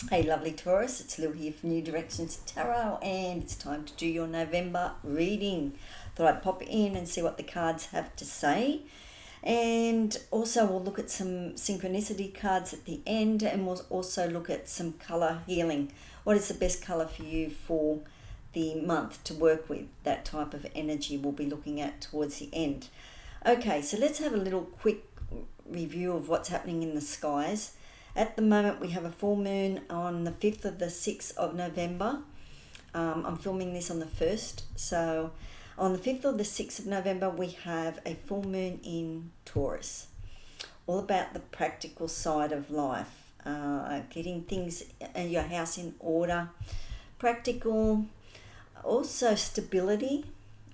Hey lovely Taurus, it's Lil here from New Directions Tarot, and it's time to do your November reading. Thought I'd pop in and see what the cards have to say, and also we'll look at some synchronicity cards at the end, and we'll also look at some colour healing. What is the best colour for you for the month to work with? That type of energy we'll be looking at towards the end. Okay, so let's have a little quick review of what's happening in the skies. At the moment, we have a full moon on the 5th of the 6th of November. I'm filming this on the 1st. So on the 5th of the 6th of November, we have a full moon in Taurus. All about the practical side of life. Getting things in your house in order. Practical. Also stability.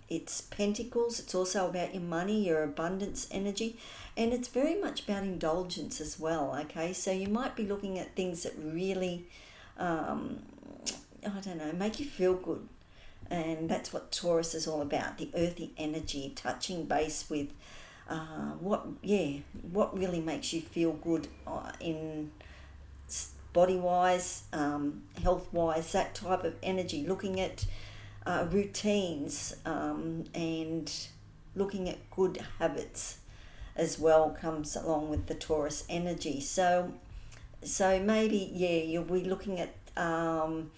It's pentacles. It's also about your money, your abundance energy, and it's very much about indulgence as well. Okay, so you might be looking at things that really make you feel good, and that's what Taurus is all about, the earthy energy, touching base with what really makes you feel good in body wise, health wise, that type of energy, looking at routines, and looking at good habits as well comes along with the Taurus energy. So maybe you'll be looking at and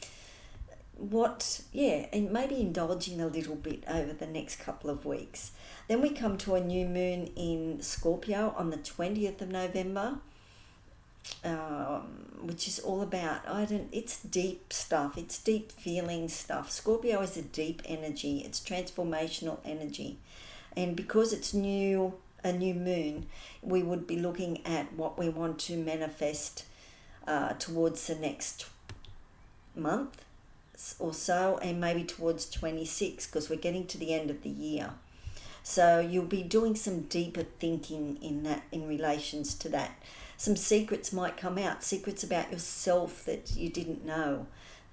maybe indulging a little bit over the next couple of weeks. Then we come to a new moon in Scorpio on the 20th of November. Which is all about, it's deep stuff, it's deep feeling stuff. Scorpio is a deep energy, it's transformational energy, and because it's a new moon, we would be looking at what we want to manifest towards the next month or so, and maybe towards 26, because we're getting to the end of the year. So you'll be doing some deeper thinking in relations to that. Some secrets might come out, secrets about yourself that you didn't know.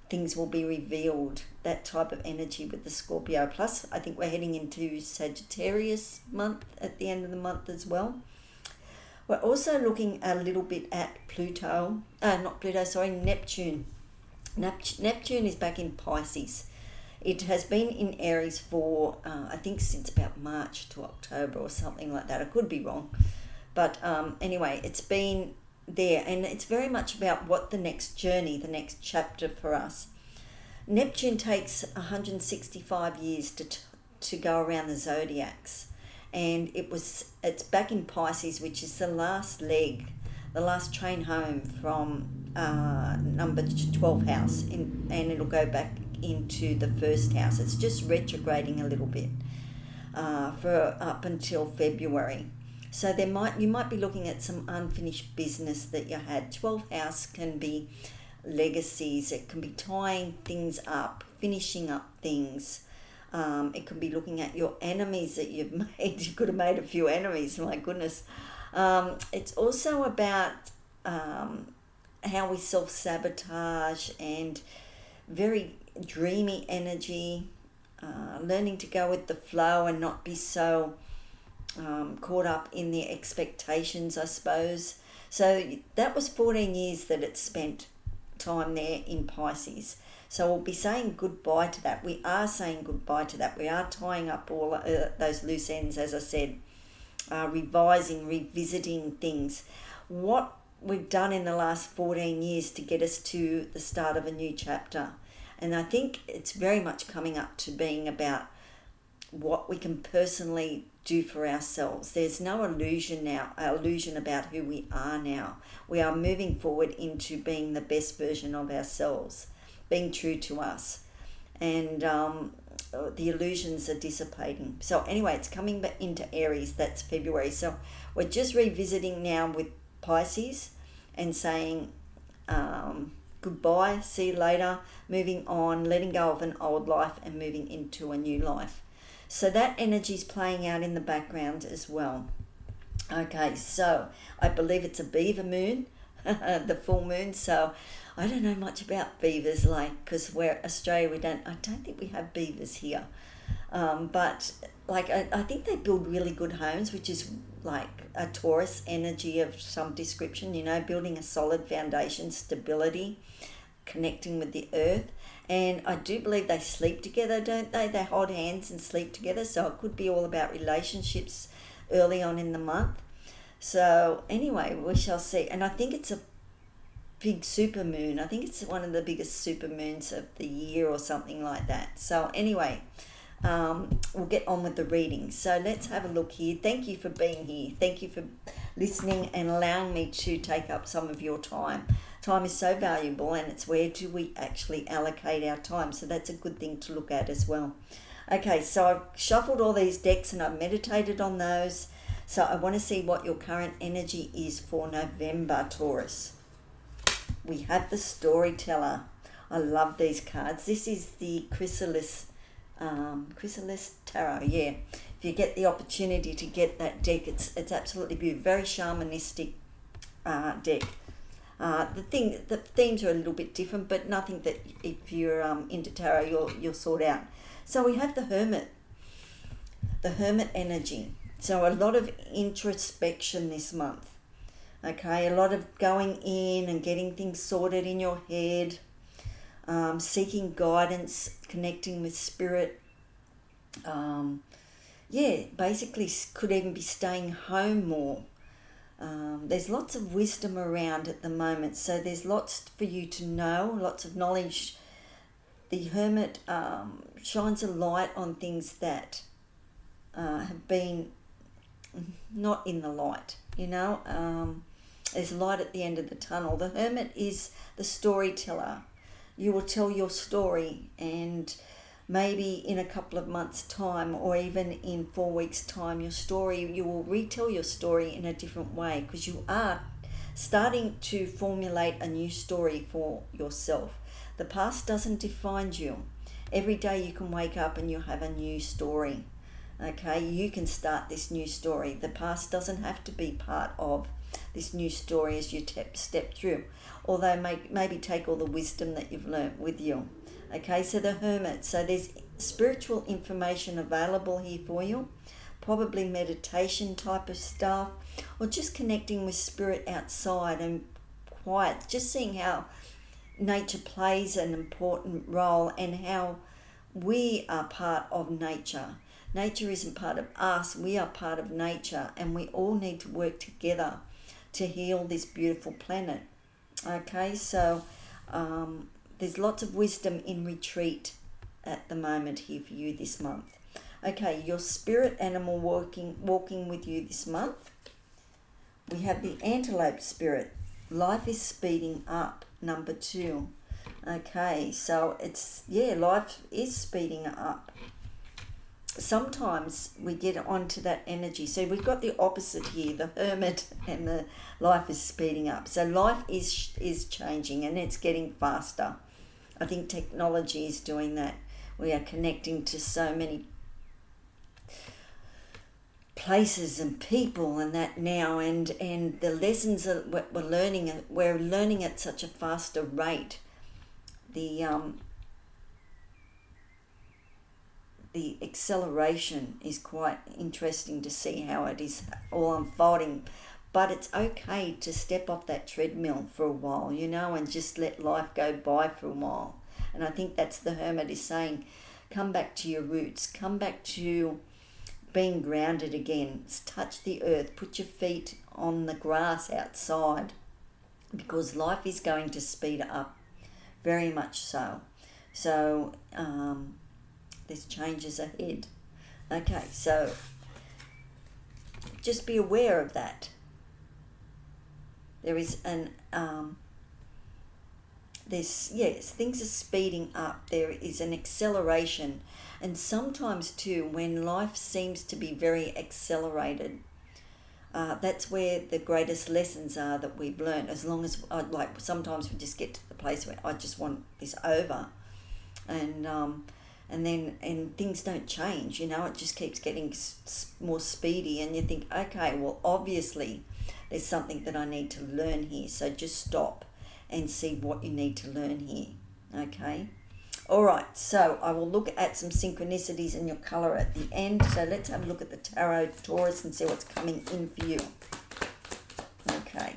Things will be revealed, that type of energy with the Scorpio. Plus, I think we're heading into Sagittarius month at the end of the month as well. We're also looking a little bit at Neptune. Neptune is back in Pisces. It has been in Aries for, I think, since about March to October or something like that. I could be wrong. But anyway, it's been there, and it's very much about what the next journey, the next chapter for us. Neptune takes 165 years to go around the zodiacs, and it's back in Pisces, which is the last leg, the last train home from number 12 house, and it'll go back into the first house. It's just retrograding a little bit for up until February. So you might be looking at some unfinished business that you had. 12th house can be legacies. It can be tying things up, finishing up things. It can be looking at your enemies that you've made. You could have made a few enemies, my goodness. It's also about how we self-sabotage, and very dreamy energy, learning to go with the flow and not be so caught up in the expectations, I suppose. So that was 14 years that it spent time there in Pisces. So we'll be saying goodbye to that. We are saying goodbye to that. We are tying up all those loose ends, as I said, revisiting things. What we've done in the last 14 years to get us to the start of a new chapter. And I think it's very much coming up to being about what we can personally do for ourselves. There's no illusion about who we are now. We are moving forward into being the best version of ourselves, being true to us, and the illusions are dissipating. So anyway, it's coming back into Aries. That's February. So we're just revisiting now with Pisces and saying goodbye, see you later, moving on, letting go of an old life and moving into a new life. So that energy is playing out in the background as well. Okay, so I believe it's a beaver moon, the full moon. So I don't know much about beavers, because we're Australia. I don't think we have beavers here. But like I think they build really good homes, which is like a Taurus energy of some description, building a solid foundation, stability, connecting with the earth. And I do believe they sleep together, don't they? They hold hands and sleep together, so it could be all about relationships early on in the month. So anyway, we shall see. And I think it's a big super moon. I think it's one of the biggest super moons of the year or something like that. So anyway, we'll get on with the reading. So let's have a look here. Thank you for being here. Thank you for listening and allowing me to take up some of your time. Time is so valuable, and it's where do we actually allocate our time. So that's a good thing to look at as well. Okay, so I've shuffled all these decks and I've meditated on those. So I want to see what your current energy is for November, Taurus. We have the Storyteller. I love these cards. This is the Chrysalis Tarot, yeah. If you get the opportunity to get that deck, it's absolutely beautiful. Very shamanistic deck. The themes are a little bit different, but nothing that if you're into tarot you'll sort out. So we have the Hermit energy. So a lot of introspection this month. Okay, a lot of going in and getting things sorted in your head, seeking guidance, connecting with spirit. Basically could even be staying home more. There's lots of wisdom around at the moment, so there's lots for you to know, lots of knowledge. The Hermit shines a light on things that have been not in the light, There's light at the end of the tunnel. The Hermit is the storyteller. You will tell your story, and maybe in a couple of months' time, or even in 4 weeks' time, you will retell your story in a different way, because you are starting to formulate a new story for yourself. The past doesn't define you. Every day you can wake up and you have a new story. Okay, you can start this new story. The past doesn't have to be part of this new story as you step through, although maybe take all the wisdom that you've learnt with you. Okay, so the Hermit. So there's spiritual information available here for you, probably meditation type of stuff, or just connecting with spirit outside and quiet, just seeing how nature plays an important role and how we are part of nature. Nature isn't part of us, we are part of nature, and we all need to work together to heal this beautiful planet. Okay, so there's lots of wisdom in retreat at the moment here for you this month. Okay, your spirit animal walking with you this month. We have the antelope spirit. Life is speeding up, number 2. Okay, so life is speeding up. Sometimes we get onto that energy. So we've got the opposite here, the Hermit, and the life is speeding up. So life is changing and it's getting faster. I think technology is doing that. We are connecting to so many places and people and that now, and the lessons that we're learning at such a faster rate. The acceleration is quite interesting to see how it is all unfolding. But it's okay to step off that treadmill for a while, and just let life go by for a while. And I think that's the Hermit is saying, come back to your roots, come back to being grounded again, touch the earth, put your feet on the grass outside, because life is going to speed up, very much so. So, there's changes ahead. Okay, so just be aware of that. There is things are speeding up. There is an acceleration, and sometimes too, when life seems to be very accelerated, that's where the greatest lessons are that we've learned. As long as sometimes we just get to the place where I just want this over, and things don't change, it just keeps getting more speedy, and you think, okay, well, obviously there's something that I need to learn here, so just stop and see what you need to learn here. Okay, All right, so I will look at some synchronicities in your color at the end. So let's have a look at the tarot, Taurus, and see what's coming in for you. Okay.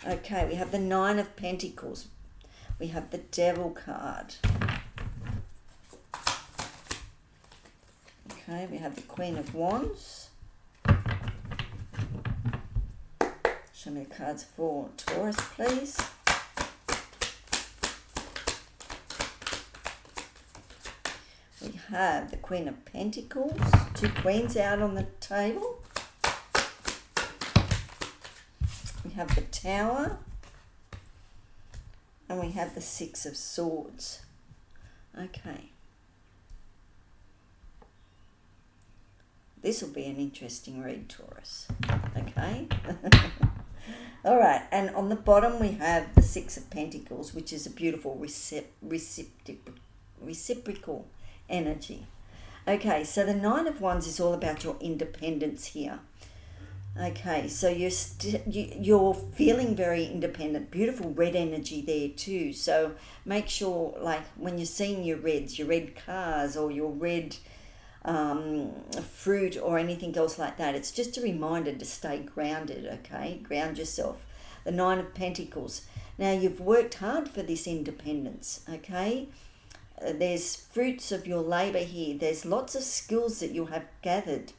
Okay, we have the Nine of Pentacles. We have the Devil card. Okay, we have the Queen of Wands. Show me the cards for Taurus, please. We have the Queen of Pentacles. Two queens out on the table. We have the Tower. And we have the Six of Swords. Okay. This will be an interesting read, Taurus. Okay. All right. And on the bottom we have the Six of Pentacles, which is a beautiful reciprocal energy. Okay. So the Nine of Wands is all about your independence here. Okay, so you're feeling very independent. Beautiful red energy there too. So make sure, like when you're seeing your reds, your red cars or your red fruit or anything else like that, it's just a reminder to stay grounded. Okay, ground yourself. The Nine of Pentacles. Now you've worked hard for this independence. Okay, there's fruits of your labor here. There's lots of skills that you have gathered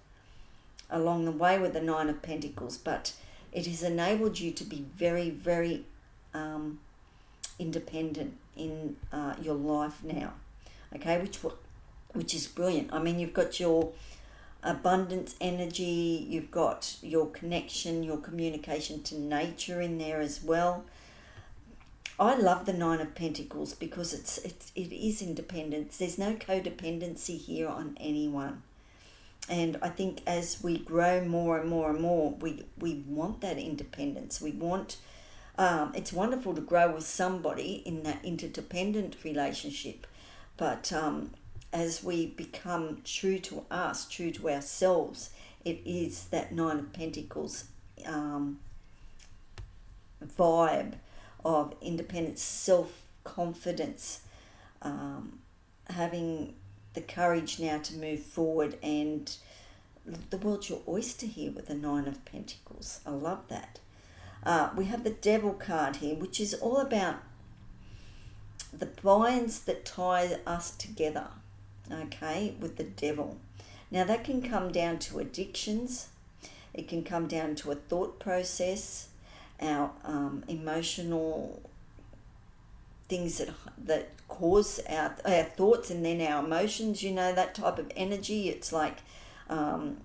along the way with the Nine of Pentacles, but it has enabled you to be very, very independent in your life now. Okay, which is brilliant. I mean, you've got your abundance energy, you've got your connection, your communication to nature in there as well. I love the Nine of Pentacles because it is independence. There's no codependency here on anyone. And I think as we grow more and more and more, we want that independence. We want, it's wonderful to grow with somebody in that interdependent relationship. But as we become true to us, true to ourselves, it is that Nine of Pentacles vibe of independence, self-confidence, having the courage now to move forward, and the world's your oyster here with the Nine of Pentacles. I love that. We have the Devil card here, which is all about the binds that tie us together, okay, with the devil. Now that can come down to addictions. It can come down to a thought process, our emotional things that cause our thoughts and then our emotions, you know, that type of energy. It's like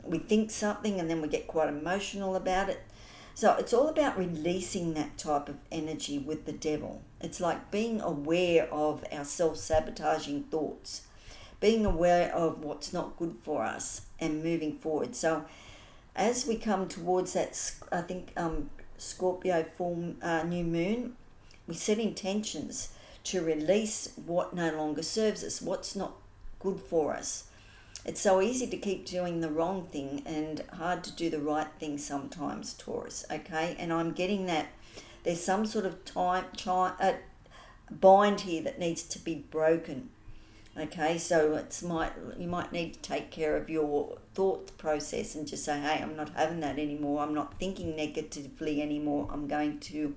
we think something and then we get quite emotional about it. So it's all about releasing that type of energy with the devil. It's like being aware of our self-sabotaging thoughts, being aware of what's not good for us and moving forward. So as we come towards that, I think, Scorpio full new moon, we set intentions to release what no longer serves us, what's not good for us. It's so easy to keep doing the wrong thing and hard to do the right thing sometimes, Taurus, okay? And I'm getting that there's some sort of bind here that needs to be broken, okay? So you might need to take care of your thought process and just say, hey, I'm not having that anymore. I'm not thinking negatively anymore. I'm going to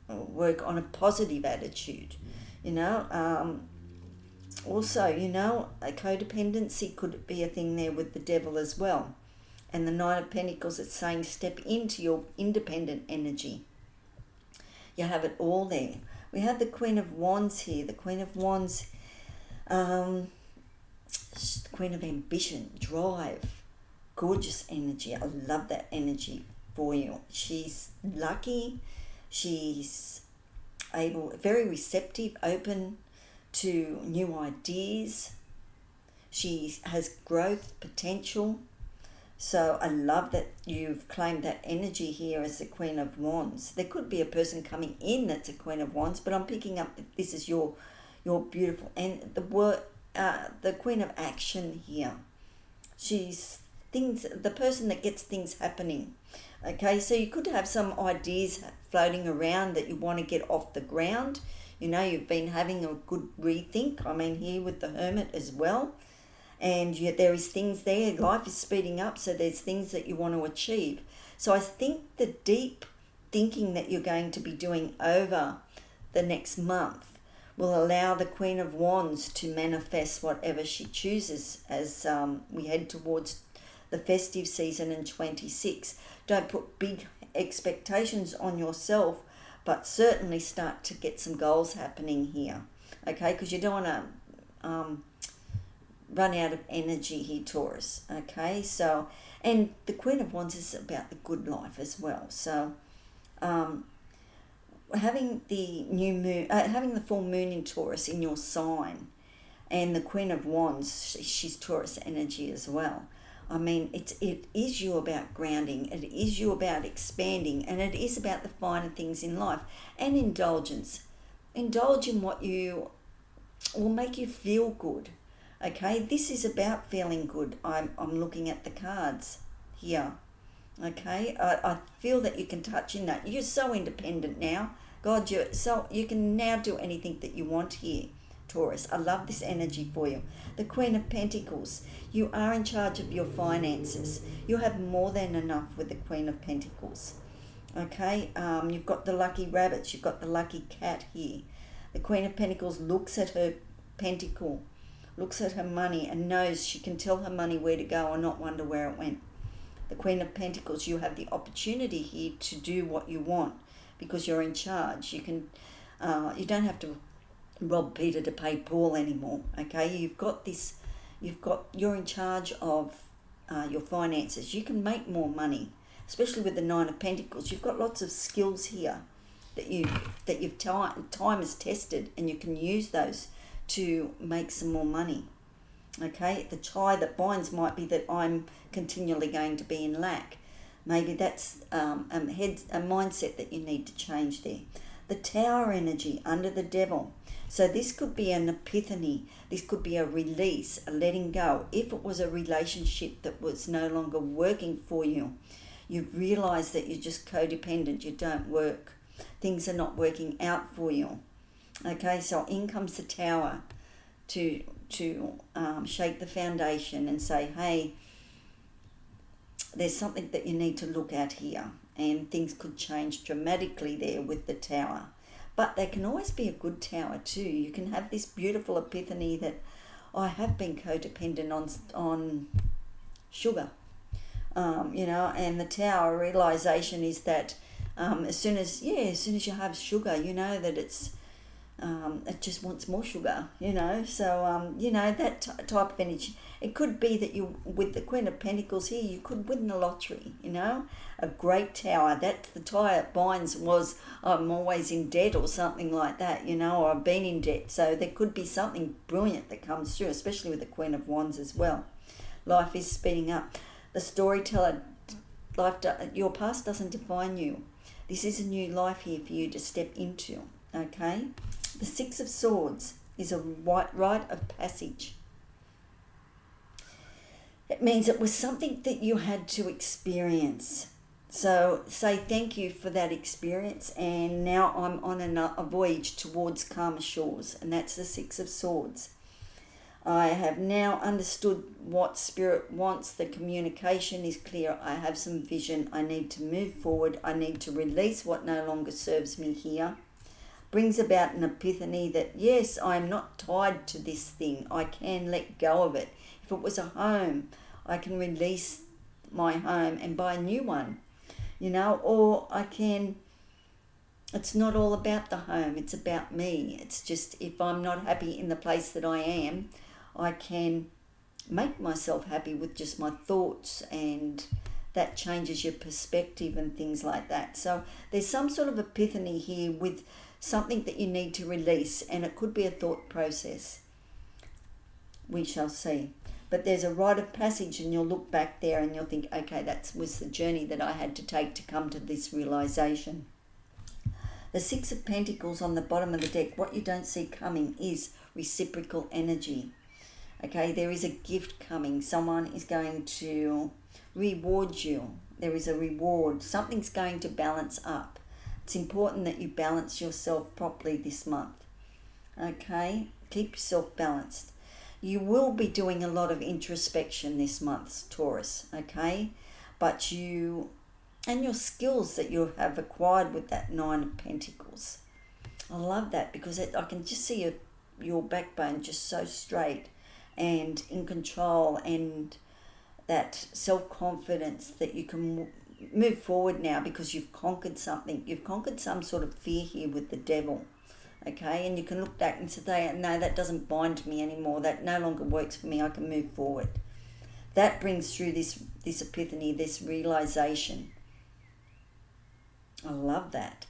work on a positive attitude, you know. Also, you know, a codependency could be a thing there with the devil as well. And the Nine of Pentacles, it's saying step into your independent energy. You have it all there. We have the Queen of Wands here. The Queen of Wands, the Queen of Ambition, drive, gorgeous energy. I love that energy for you. She's lucky. She's very receptive, open to new ideas. She has growth potential. So I love that you've claimed that energy here as the Queen of Wands. There could be a person coming in that's a Queen of Wands, but I'm picking up that this is your beautiful, and the Queen of Action here. She's the person that gets things happening. Okay, so you could have some ideas floating around that you want to get off the ground. You've been having a good rethink. I mean, here with the Hermit as well. And yet there is things there. Life is speeding up, so there's things that you want to achieve. So I think the deep thinking that you're going to be doing over the next month will allow the Queen of Wands to manifest whatever she chooses as we head towards the festive season in 26. Don't put big expectations on yourself, but certainly start to get some goals happening here, okay? Because you don't want to run out of energy here, Taurus, okay? So, and the Queen of Wands is about the good life as well. So, having the new moon, having the full moon in Taurus in your sign, and the Queen of Wands, she's Taurus energy as well. I mean, it is you about grounding, it is you about expanding, and it is about the finer things in life and indulgence. Indulge in what will make you feel good. Okay, this is about feeling good. I'm looking at the cards here. Okay, I feel that you can touch in that. You're so independent now. God, you can now do anything that you want here, Taurus. I love this energy for you. The Queen of Pentacles. You are in charge of your finances. You have more than enough with the Queen of Pentacles. Okay, you've got the lucky rabbits. You've got the lucky cat here. The Queen of Pentacles looks at her pentacle, looks at her money, and knows she can tell her money where to go and not wonder where it went. The Queen of Pentacles, you have the opportunity here to do what you want because you're in charge. You can, you don't have to rob Peter to pay Paul anymore. Okay, you're in charge of your finances. You can make more money, especially with the Nine of Pentacles. You've got lots of skills here that time has tested, and you can use those to make some more money. Okay, the tie that binds might be that I'm continually going to be in lack. Maybe that's a mindset that you need to change there. The Tower energy under the Devil. So this could be an epiphany. This could be a release, a letting go. If it was a relationship that was no longer working for you, you've realized that you're just codependent. You don't work. Things are not working out for you. Okay, so in comes the Tower to shake the foundation and say, hey, there's something that you need to look at here, and things could change dramatically there with the Tower. But they can always be a good Tower too. You can have this beautiful epiphany that I have been codependent on sugar, and the Tower realization is that as soon as you have sugar, you know that it just wants more sugar, so that type of energy. It could be that you, with the Queen of Pentacles here, you could win the lottery, a great Tower. That the tie it binds was, I'm always in debt or something like that, or I've been in debt. So there could be something brilliant that comes through, especially with the Queen of Wands as well. Life is speeding up. The storyteller, your past doesn't define you. This is a new life here for you to step into, okay? The Six of Swords is a rite of passage. It means it was something that you had to experience. So say thank you for that experience, and now I'm on a voyage towards calmer shores, and that's the Six of Swords. I have now understood what Spirit wants. The communication is clear. I have some vision. I need to move forward. I need to release what no longer serves me here. Brings about an epiphany that, yes, I'm not tied to this thing. I can let go of it. If it was a home, I can release my home and buy a new one, or I can, it's not all about the home, it's about me. It's just, if I'm not happy in the place that I am, I can make myself happy with just my thoughts, and that changes your perspective and things like that. So there's some sort of epiphany here with something that you need to release, and it could be a thought process. We shall see. But there's a rite of passage, and you'll look back there and you'll think, okay, that was the journey that I had to take to come to this realization. The Six of Pentacles on the bottom of the deck, what you don't see coming is reciprocal energy. Okay, there is a gift coming. Someone is going to reward you. There is a reward. Something's going to balance up. It's important that you balance yourself properly this month. Okay? Keep yourself balanced. You will be doing a lot of introspection this month, Taurus. Okay? But you, and your skills that you have acquired with that Nine of Pentacles. I love that because I can just see your backbone just so straight and in control, and that self-confidence that you can move forward now because you've conquered something. You've conquered some sort of fear here with the devil. Okay, and you can look back and say, no, that doesn't bind me anymore. That no longer works for me. I can move forward. That brings through this epiphany, this realization. I love that.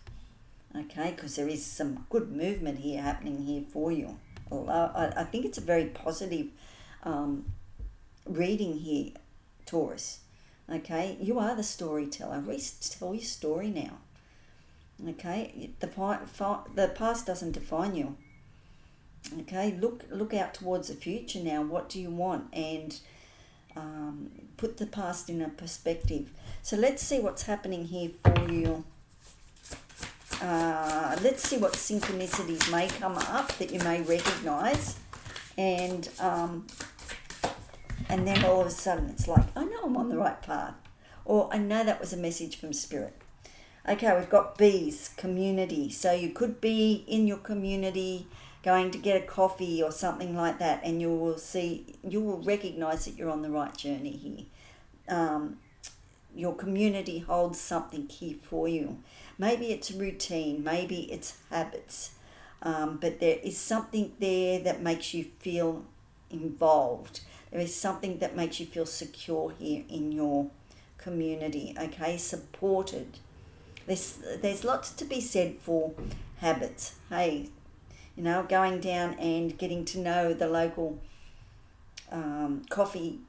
Okay, because there is some good movement here happening here for you. I think it's a very positive reading here, Taurus. Okay, you are the storyteller. Tell your story now. Okay, the past doesn't define you. Okay, look out towards the future now. What do you want? And put the past in a perspective. So let's see what's happening here for you. Let's see what synchronicities may come up that you may recognize, and then all of a sudden it's like, I know I'm on the right path, or I know that was a message from Spirit. Okay, we've got bees, community. So you could be in your community going to get a coffee or something like that, and you will recognize that you're on the right journey here. Your community holds something here for you. Maybe it's routine, maybe it's habits, but there is something there that makes you feel involved. There is something that makes you feel secure here in your community, okay, supported. There's lots to be said for habits. Hey, going down and getting to know the local coffee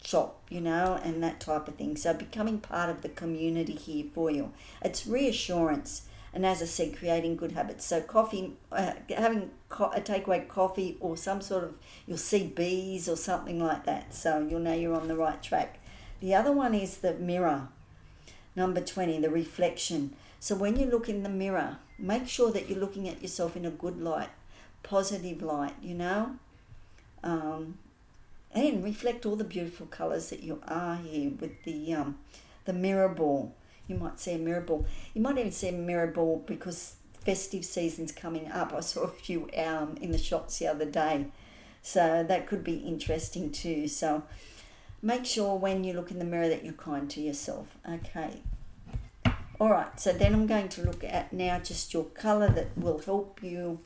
shop, and that type of thing. So becoming part of the community here for you. It's reassurance, and as I said, creating good habits. So coffee, having a takeaway coffee or some sort of, you'll see bees or something like that. So you'll know you're on the right track. The other one is the mirror, number 20, the reflection. So when you look in the mirror, make sure that you're looking at yourself in a good light, positive light, and reflect all the beautiful colours that you are here with the mirror ball. You might see a mirror ball. You might even see a mirror ball because festive season's coming up. I saw a few in the shops the other day. So that could be interesting too. So make sure when you look in the mirror that you're kind to yourself. Okay. All right. So then I'm going to look at now just your colour that will help you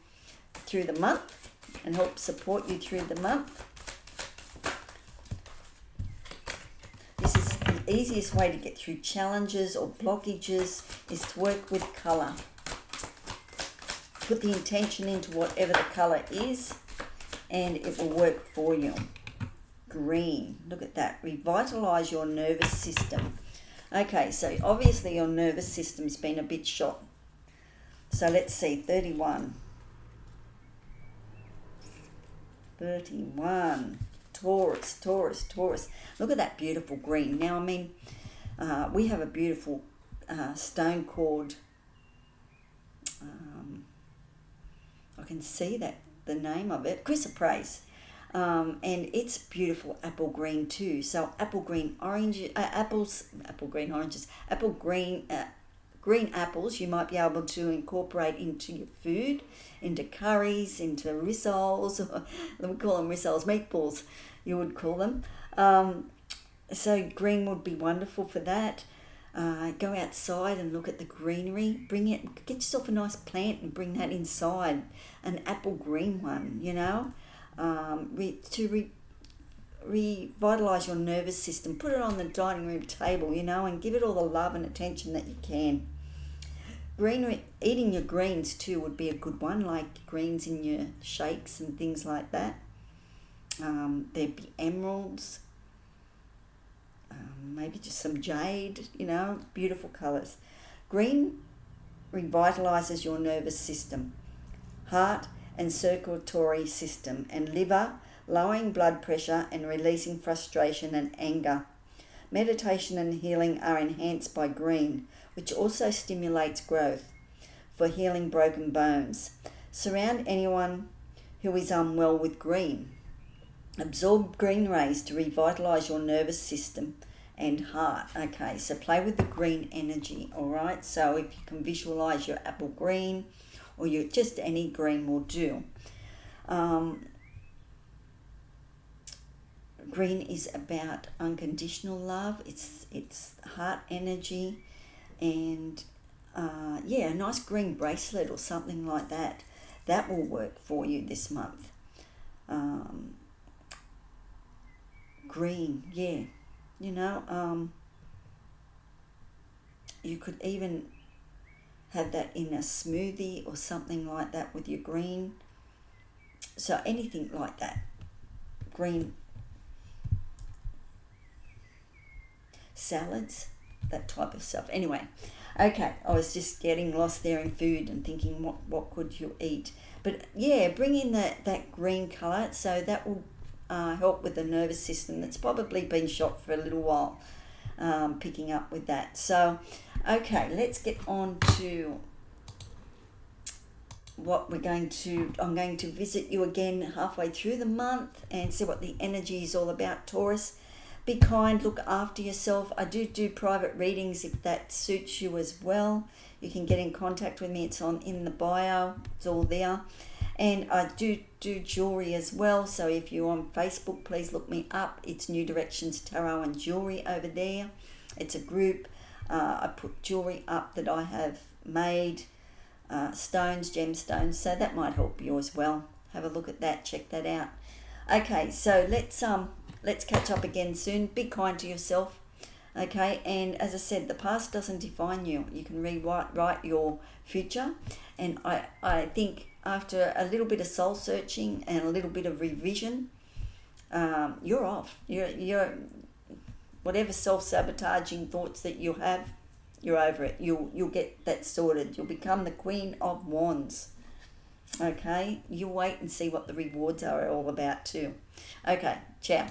through the month and help support you through the month. This is the easiest way to get through challenges or blockages, is to work with colour. Put the intention into whatever the colour is and it will work for you. Green, look at that. Revitalise your nervous system. Okay, so obviously your nervous system's been a bit shot. So let's see, 31. Taurus. Look at that beautiful green. Now, we have a beautiful stone called, I can see that, the name of it, Chrysalis. And it's beautiful apple green too. So green apples you might be able to incorporate into your food, into curries, into rissoles, we call them rissoles, meatballs, you would call them. So green would be wonderful for that. Go outside and look at the greenery. Get yourself a nice plant and bring that inside, an apple green one, to revitalise your nervous system. Put it on the dining room table, and give it all the love and attention that you can. Eating your greens too would be a good one, like greens in your shakes and things like that. There'd be emeralds, maybe just some jade, beautiful colours. Green revitalises your nervous system, heart and circulatory system, and liver, lowering blood pressure and releasing frustration and anger. Meditation and healing are enhanced by green, which also stimulates growth. for healing broken bones. Surround anyone who is unwell with green. Absorb green rays to revitalize your nervous system and heart. Okay, so play with the green energy, all right? So if you can visualize your apple green, or you just any green will do. Green is about unconditional love. It's heart energy, and a nice green bracelet or something like that. That will work for you this month. Green, yeah. You could even have that in a smoothie or something like that with your green. So anything like that. Green salads, that type of stuff. Anyway, okay, I was just getting lost there in food and thinking what could you eat. But yeah, bring in that green colour, so that will help with the nervous system that's probably been shot for a little while, picking up with that. So, okay, let's get on to what I'm going to visit you again halfway through the month and see what the energy is all about, Taurus. Be kind, look after yourself. I do private readings if that suits you as well. You can get in contact with me. It's in the bio. It's all there. And I do jewelry as well. So if you're on Facebook, please look me up. It's New Directions Tarot and Jewelry over there. It's a group. I put jewelry up that I have made, stones, gemstones. So that might help you as well. Have a look at that. Check that out. Okay, so let's catch up again soon. Be kind to yourself. Okay, and as I said, the past doesn't define you. You can rewrite your future. And I think after a little bit of soul searching and a little bit of revision, you're off. You're whatever self-sabotaging thoughts that you have, you're over it. You'll get that sorted. You'll become the Queen of Wands. Okay, you wait and see what the rewards are all about too. Okay, ciao.